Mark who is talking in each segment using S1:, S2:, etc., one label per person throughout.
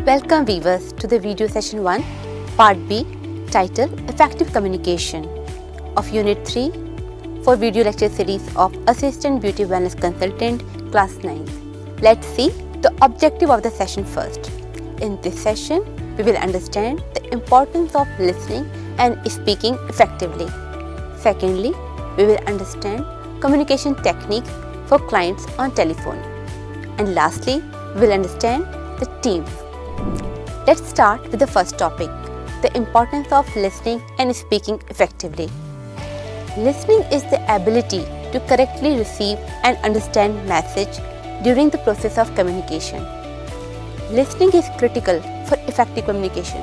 S1: Welcome viewers to the video session 1, part B, titled Effective Communication of Unit 3 for video lecture series of Assistant Beauty Wellness Consultant, Class 9. Let's see the objective of the session first. In this session, we will understand the importance of listening and speaking effectively. Secondly, we will understand communication techniques for clients on telephone. And lastly, we will understand the teams. Let's start with the first topic, the importance of listening and speaking effectively. Listening is the ability to correctly receive and understand message during the process of communication. Listening is critical for effective communication.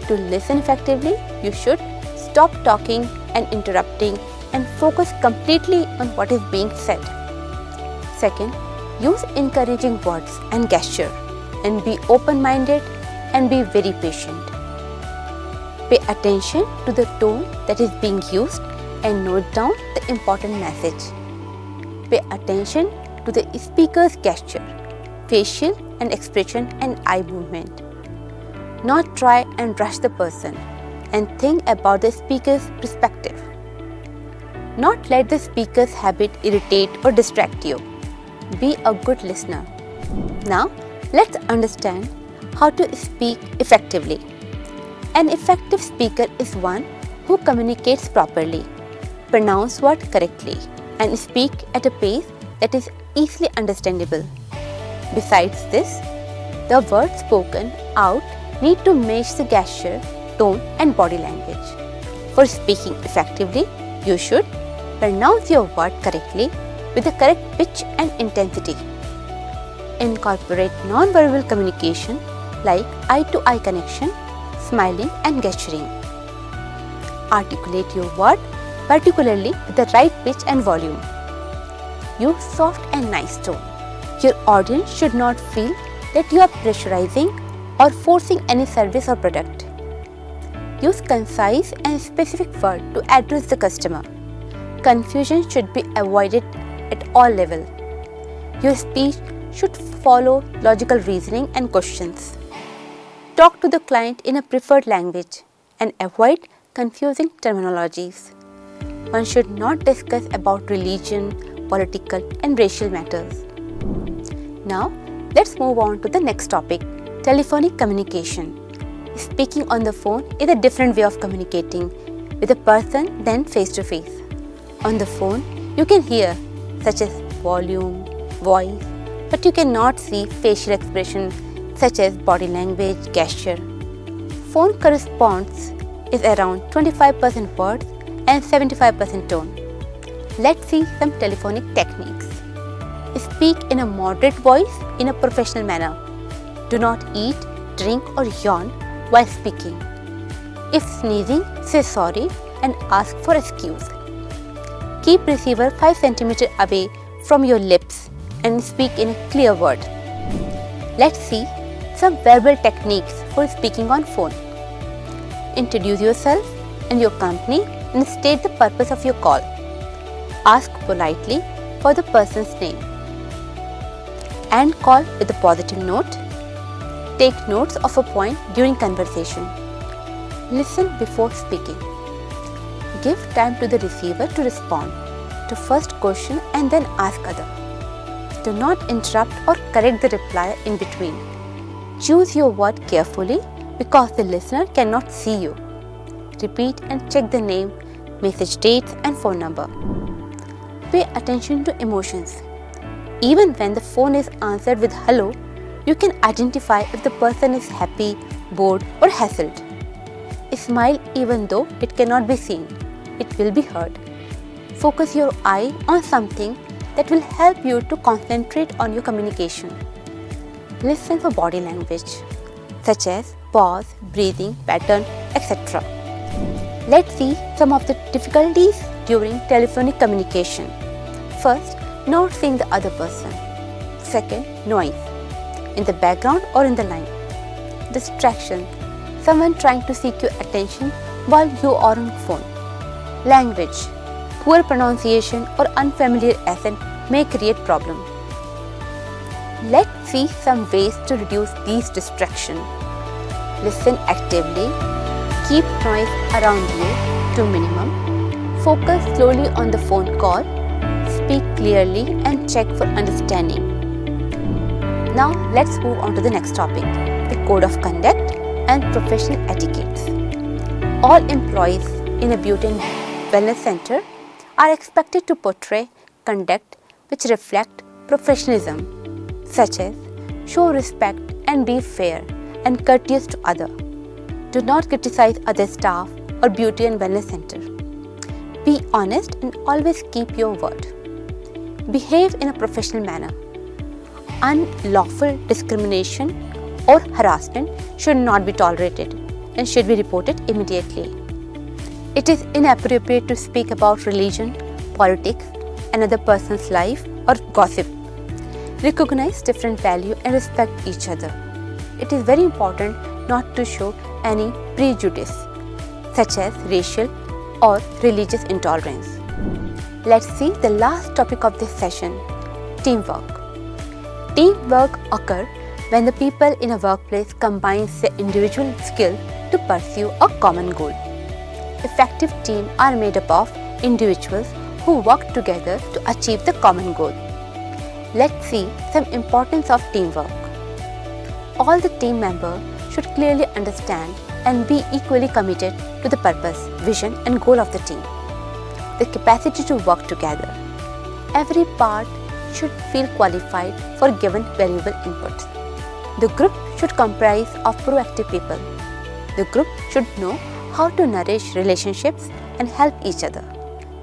S1: To listen effectively, you should stop talking and interrupting and focus completely on what is being said. Second, use encouraging words and gesture and be open-minded and be very patient. Pay attention to the tone that is being used and note down the important message. Pay attention to the speaker's gesture, facial and expression and eye movement. Not try and rush the person and think about the speaker's perspective. Not let the speaker's habit irritate or distract you. Be a good listener. Now, let's understand how to speak effectively. An effective speaker is one who communicates properly, pronounce words correctly, and speak at a pace that is easily understandable. Besides this, the words spoken out need to match the gesture, tone, and body language. For speaking effectively, you should pronounce your word correctly with the correct pitch and intensity. Incorporate non-verbal communication like eye-to-eye connection, smiling, and gesturing. Articulate your word particularly with the right pitch and volume. Use soft and nice tone. Your audience should not feel that you are pressurizing or forcing any service or product. Use concise and specific words to address the customer. Confusion should be avoided at all levels. Your speech should follow logical reasoning and questions. Talk to the client in a preferred language and avoid confusing terminologies. One should not discuss about religion, political and racial matters. Now, let's move on to the next topic, telephonic communication. Speaking on the phone is a different way of communicating with a person than face-to-face. On the phone, you can hear such as volume, voice, but you cannot see facial expression such as body language, gesture. Phone corresponds is around 25% words and 75% tone. Let's see some telephonic techniques. Speak in a moderate voice in a professional manner. Do not eat, drink or yawn while speaking. If sneezing, say sorry and ask for excuse. Keep receiver 5 cm away from your lips and speak in a clear word. Let's see some verbal techniques for speaking on phone. Introduce yourself and your company and state the purpose of your call. Ask politely for the person's name. End call with a positive note. Take notes of a point during conversation. Listen before speaking. Give time to the receiver to respond to first question and then ask other. Do not interrupt or correct the reply in between. Choose your word carefully because the listener cannot see you. Repeat and check the name, message dates and phone number. Pay attention to emotions. Even when the phone is answered with hello, you can identify if the person is happy, bored or hassled. Smile even though it cannot be seen. It will be heard. Focus your eye on something that will help you to concentrate on your communication. Listen for body language, such as pause, breathing, pattern, etc. Let's see some of the difficulties during telephonic communication. First, not seeing the other person. Second, noise in the background or in the line. Distraction, someone trying to seek your attention while you are on phone. Language, poor pronunciation or unfamiliar accent may create problem. Let's see some ways to reduce these distractions. Listen actively, keep noise around you to minimum, focus slowly on the phone call, speak clearly and check for understanding. Now let's move on to the next topic, the code of conduct and professional etiquettes. All employees in a beauty and wellness center are expected to portray conduct which reflect professionalism, such as show respect and be fair and courteous to others. Do not criticize other staff or beauty and wellness center. Be honest and always keep your word. Behave in a professional manner. Unlawful discrimination or harassment should not be tolerated and should be reported immediately. It is inappropriate to speak about religion, politics, another person's life or gossip. Recognize different values and respect each other. It is very important not to show any prejudice, such as racial or religious intolerance. Let's see the last topic of this session, teamwork. Teamwork occurs when the people in a workplace combine their individual skill to pursue a common goal. Effective teams are made up of individuals who work together to achieve the common goal. Let's see some importance of teamwork. All the team members should clearly understand and be equally committed to the purpose, vision and goal of the team. The capacity to work together. Every part should feel qualified for given valuable inputs. The group should comprise of proactive people. The group should know how to nourish relationships and help each other.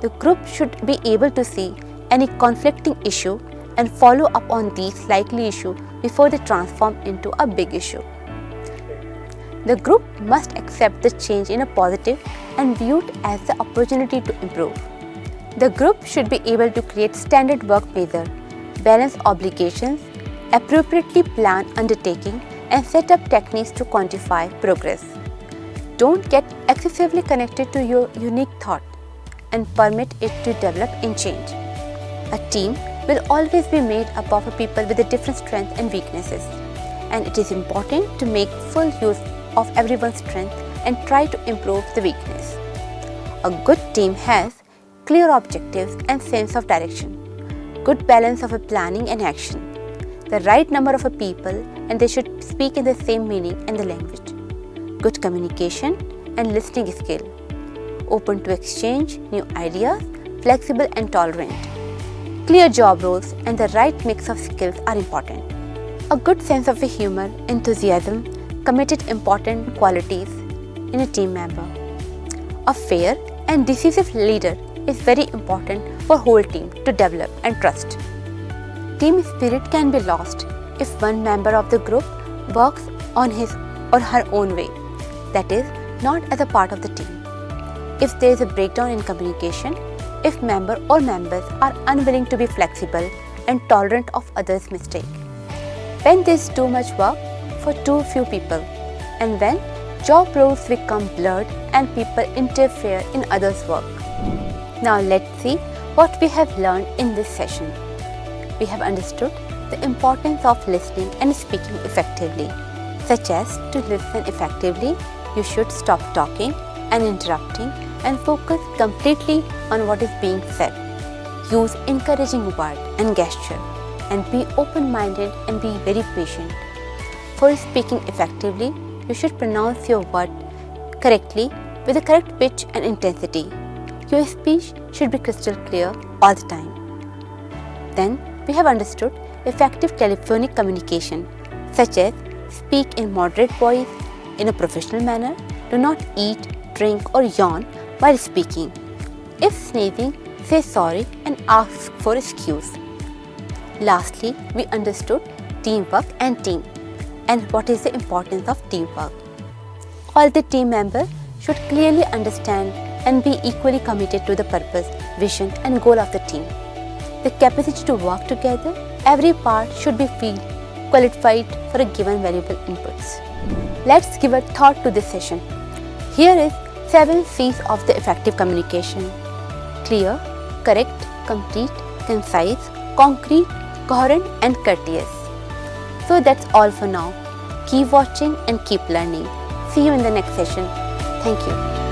S1: The group should be able to see any conflicting issue and follow up on these likely issues before they transform into a big issue. The group must accept the change in a positive and view it as the opportunity to improve. The group should be able to create standard work measure, balance obligations, appropriately plan undertaking and set up techniques to quantify progress. Don't get excessively connected to your unique thought and permit it to develop and change. A team will always be made up of people with a different strengths and weaknesses, and it is important to make full use of everyone's strength and try to improve the weakness. A good team has clear objectives and sense of direction, good balance of a planning and action, the right number of a people and they should speak in the same meaning and the language, good communication and listening skill, open to exchange new ideas, flexible and tolerant. Clear job roles and the right mix of skills are important. A good sense of humor, enthusiasm, committed important qualities in a team member. A fair and decisive leader is very important for whole team to develop and trust. Team spirit can be lost if one member of the group works on his or her own way, that is, not as a part of the team. If there is a breakdown in communication, if member or members are unwilling to be flexible and tolerant of others' mistakes, when there is too much work for too few people, and when job roles become blurred and people interfere in others' work. Now let's see what we have learned in this session. We have understood the importance of listening and speaking effectively, such as to listen effectively, you should stop talking and interrupting and focus completely on what is being said. Use encouraging words and gesture and be open-minded and be very patient. For speaking effectively, you should pronounce your word correctly with the correct pitch and intensity. Your speech should be crystal clear all the time. Then we have understood effective telephonic communication, such as speak in moderate voice, in a professional manner, do not eat, drink or yawn while speaking. If sneezing, say sorry and ask for excuse. Lastly, we understood teamwork and team and what is the importance of teamwork. All the team members should clearly understand and be equally committed to the purpose, vision and goal of the team. The capacity to work together, every part should be feel qualified for a given valuable inputs. Let's give a thought to this session. Here is 7 C's of the effective communication: clear, correct, complete, concise, concrete, coherent and courteous. So that's all for now. Keep watching and keep learning. See you in the next session. Thank you.